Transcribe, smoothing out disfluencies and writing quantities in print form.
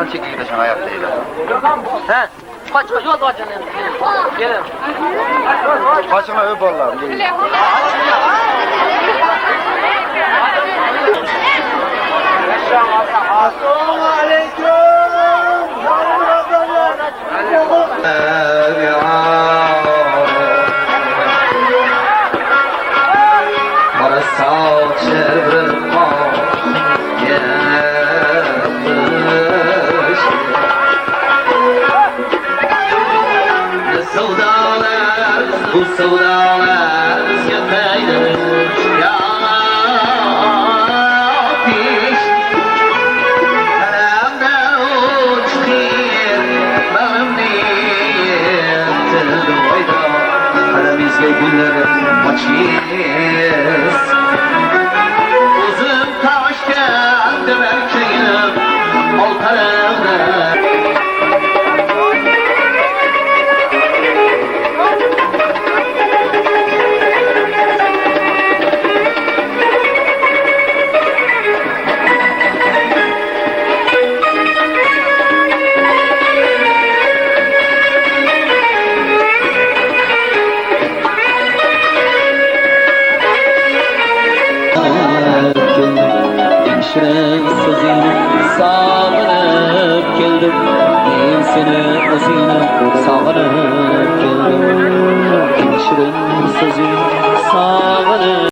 Ayağını çekil gidesin ayaktaydı. Sen kaç yol var canım. Gelin. Başıma öp Allah'ım. Assalamu aleyküm. Bu sevdalar yataydı ya piş Haramdan uçtu benim niyetim doydu Haramizge günlerim açıyız Uzun taşken demerkeyim altarımda Şirin sözünü sağlanıp geldim Ben seni özünü sağlanıp geldim Şirin sözünü sağlanıp